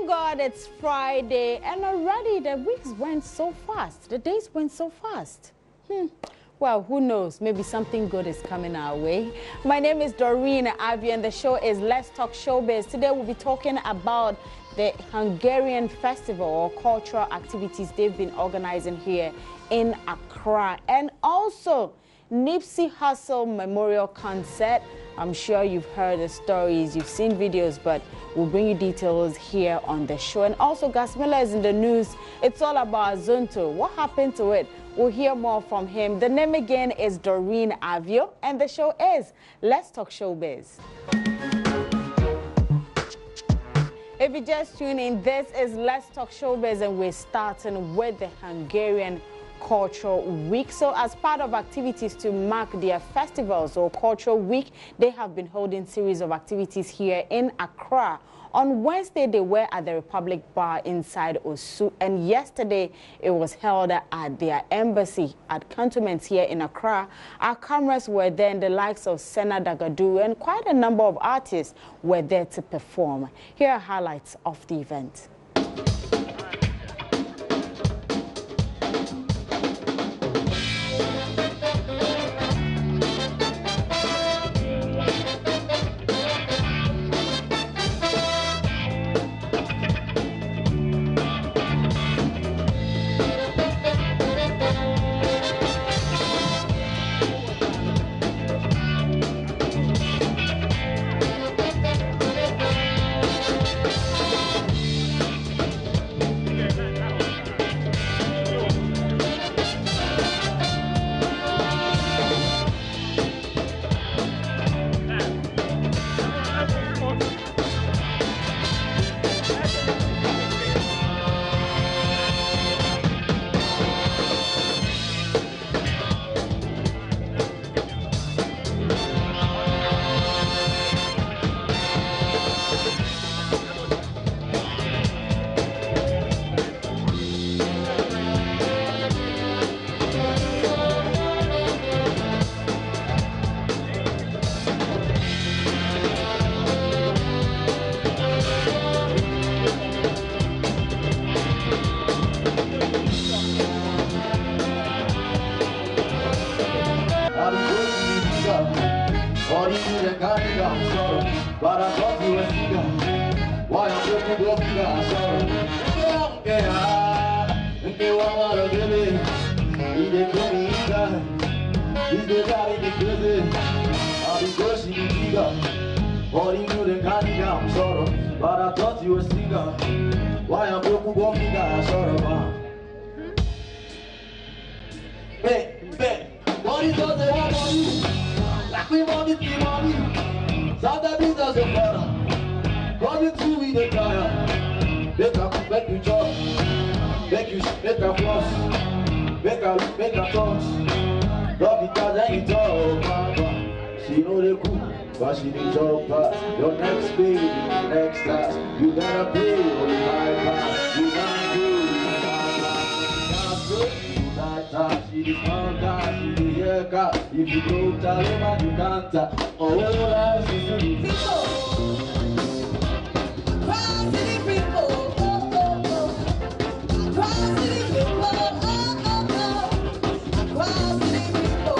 Thank God it's Friday, and already the weeks went so fast. The days went so fast. Well, who knows? Maybe something good is coming our way. My name is Doreen Avi, and the show is Let's Talk Showbiz. Today we'll be talking about the Hungarian festival or cultural activities they've been organizing here in Accra, and also Nipsey Hussle Memorial Concert. I'm sure you've heard the stories, you've seen videos, but we'll bring you details here on the show. And also, Gasmila is in the news. It's all about Zunto. What happened to it? We'll hear more from him. The name again is Doreen Avio, and the show is Let's Talk Showbiz. If you just tune in, this is Let's Talk Showbiz, and we're starting with the Hungarian Cultural Week. So as part of activities to mark their festivals or Cultural Week, they have been holding series of activities here in Accra. On Wednesday, they were at the Republic Bar inside Osu, and yesterday it was held at their embassy at cantonments here in Accra. Our cameras were there, and the likes of Senna Dagadu and quite a number of artists were there to perform. Here are highlights of the event. But I thought you were singer. Why I'm looking for figure, sorry. And they want to give me. He didn't give me either. He's the guy in the prison. I'll be pushing the figure. All you do the candy down, sorry. But I thought you were singer. Why I'm looking for figure, sorry. Hey, what is all they want on you? Like we want it, we want you. Sometimes doesn't matter. Coming through with the tire. Make you jump. Make a floss. Make a toss. Love it as any talk. She know the cool, but she need your pass. Your next baby, next class. You better pay or you buy pass. You can't do she is not that, she is here car. If you go tell him you can't. Oh, life is a people. Cross city people. Oh, oh, oh. Cross city people. Oh, oh, oh. Cross city people.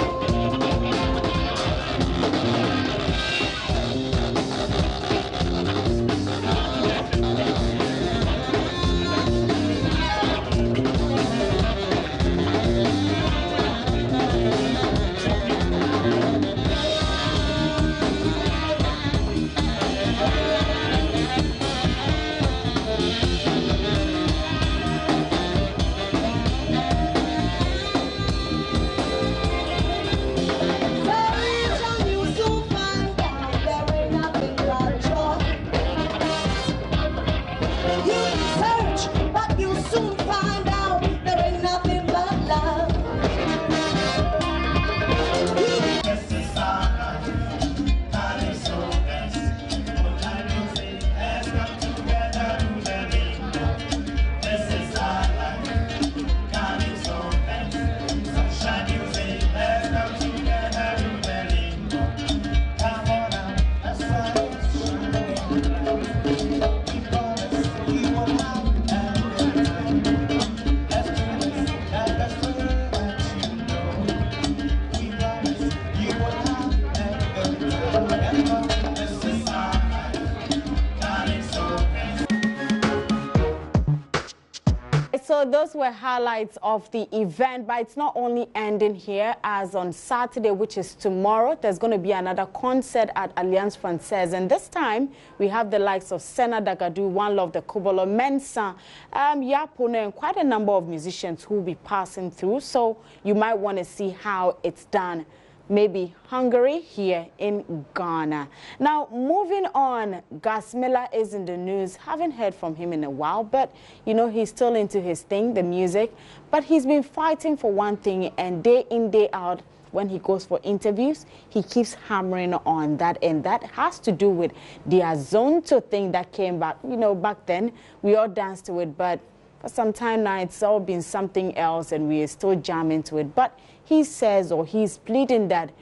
so those were highlights of the event, but it's not only ending here, as on Saturday, which is tomorrow, there's going to be another concert at Alliance Francaise, and this time we have the likes of Sena Dagadu, One Love, the Kobolo, Mensa, Yapone, and quite a number of musicians who will be passing through, so you might want to see how it's done. Maybe Hungary here in Ghana. Now, moving on, Gas Miller is in the news. Haven't heard from him in a while, but, you know, he's still into his thing, the music. But he's been fighting for one thing, and day in, day out, when he goes for interviews, he keeps hammering on that, and that has to do with the Azonto thing that came back. You know, back then, we all danced to it, but for some time now, it's all been something else, and we are still jamming to it. But he says, or he's pleading, that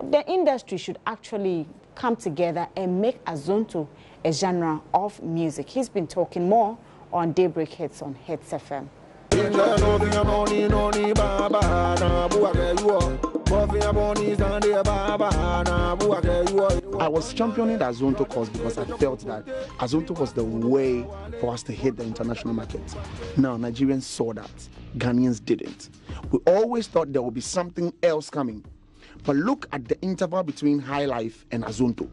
the industry should actually come together and make Azonto a genre of music. He's been talking more on Daybreak Hits on Hits FM. I was championing the Azonto cause because I felt that Azonto was the way for us to hit the international market. Now, Nigerians saw that. Ghanaians didn't. We always thought there would be something else coming. But look at the interval between High Life and Azonto.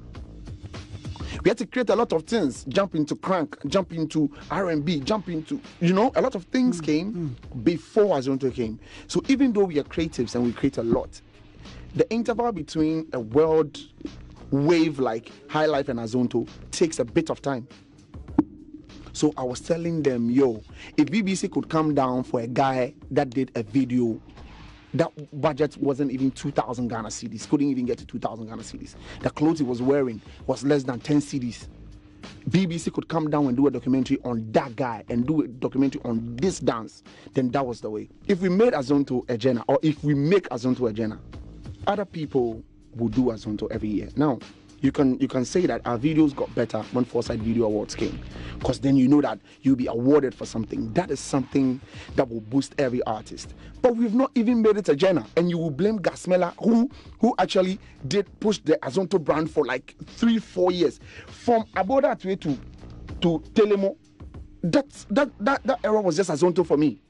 We had to create a lot of things, jump into crank, jump into R&B, jump into, you know, a lot of things came before Azonto came. So even though we are creatives and we create a lot, the interval between a world wave like High Life and Azonto takes a bit of time. So I was telling them, yo, if BBC could come down for a guy that did a video, that budget wasn't even 2,000 Ghana cedis, couldn't even get to 2,000 Ghana cedis. The clothes he was wearing was less than 10 cedis. BBC could come down and do a documentary on that guy and do a documentary on this dance, then that was the way. If we made Azonto a genre, or if we make Azonto a genre, other people will do Azonto every year. Now, you can say that our videos got better when Foresight Video Awards came, because then you know that you'll be awarded for something. That is something that will boost every artist. But we've not even made it a genre, and you will blame Gasmela, who actually did push the Azonto brand for like 3-4 years, from Aboda Atwe to Telemo. That era was just Azonto for me.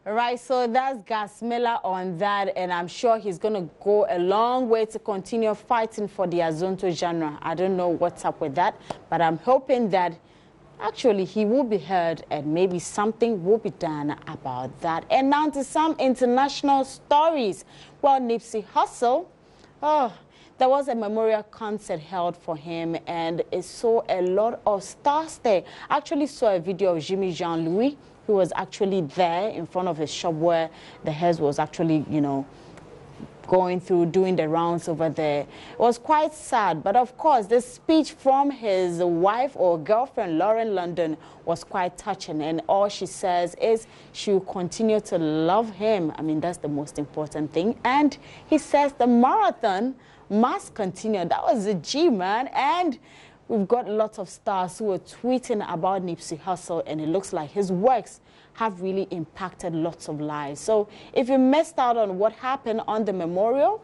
Right, so that's Gas Miller on that, and I'm sure he's going to go a long way to continue fighting for the Azonto genre. I don't know what's up with that, but I'm hoping that actually he will be heard and maybe something will be done about that. And now to some international stories. Well, Nipsey Hussle, there was a memorial concert held for him, and it saw a lot of stars there. I actually saw a video of Jimmy Jean-Louis, who was actually there in front of his shop where the hearse was actually, you know, going through, doing the rounds over there. It was quite sad, but of course, the speech from his wife or girlfriend, Lauren London, was quite touching, and all she says is she will continue to love him. I mean, that's the most important thing. And he says the marathon must continue. That was a G, man. And we've got lots of stars who are tweeting about Nipsey Hussle, and it looks like his works have really impacted lots of lives. So if you missed out on what happened on the memorial,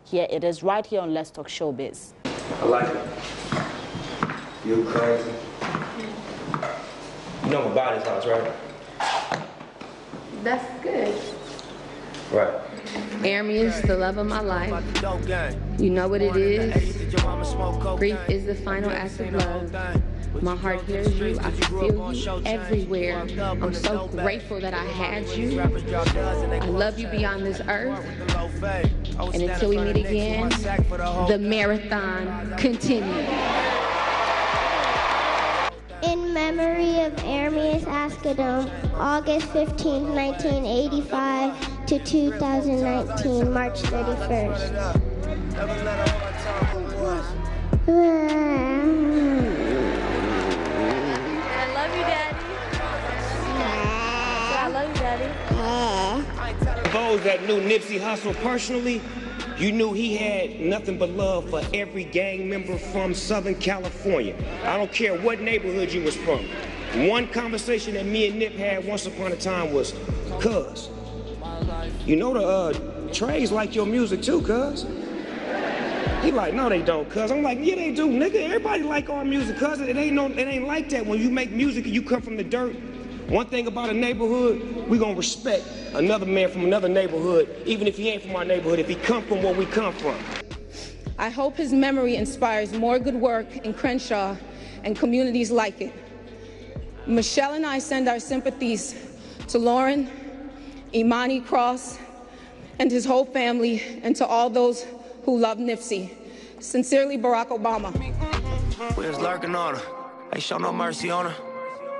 here it is right here on Let's Talk Showbiz. I like it. You crazy. You know my body's house, right? That's good. Right. Army is the love of my life. You know what it is. Grief is the final act of love. My heart hears you. I feel you everywhere. I'm so grateful that I had you. I love you beyond this earth. And until we meet again, the marathon continues. In memory of Ermias Askedom, August 15, 1985 to 2019, March 31st. I love you, Daddy. I love you, Daddy. Those that knew Nipsey Hussle personally, you knew he had nothing but love for every gang member from Southern California. I don't care what neighborhood you was from. One conversation that me and Nip had once upon a time was, cuz, you know the Treys like your music too, cuz. He like, no they don't, cuz. I'm like, yeah they do, nigga. Everybody like our music, cuz. It ain't like that. When you make music and you come from the dirt, one thing about a neighborhood, we gonna respect another man from another neighborhood, even if he ain't from our neighborhood, if he come from where we come from. I hope his memory inspires more good work in Crenshaw and communities like it. Michelle and I send our sympathies to Lauren, Imani Cross, and his whole family, and to all those who love Nipsey. Sincerely, Barack Obama. We was lurking on her. Ain't show no mercy on her.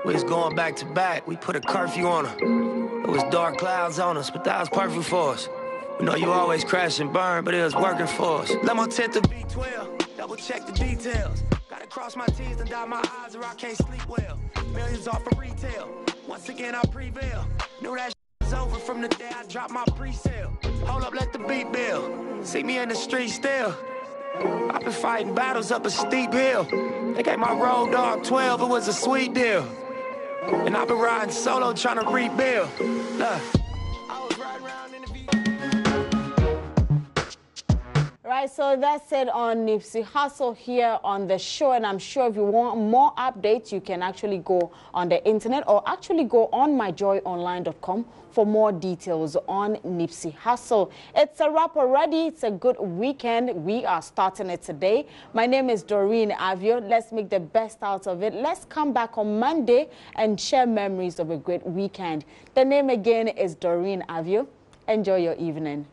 We was going back to back. We put a curfew on her. It was dark clouds on us, but that was perfect for us. We know you always crash and burn, but it was working for us. Let my tent to B12. Double check the details. Gotta cross my T's and dot my I's or I can't sleep well. Millions off of retail. Once again, I prevail. Knew that was over from the day I dropped my pre-sale. Hold up, let the beat build. See me in the street still. I've been fighting battles up a steep hill. They gave my road dog 12, it was a sweet deal. And I've been riding solo trying to rebuild. Look. Right, so that's it on Nipsey Hussle here on the show, and I'm sure if you want more updates, you can actually go on the internet or actually go on myjoyonline.com for more details on Nipsey Hussle. It's a wrap already. It's a good weekend. We are starting it today. My name is Doreen Avio. Let's make the best out of it. Let's come back on Monday and share memories of a great weekend. The name again is Doreen Avio. Enjoy your evening.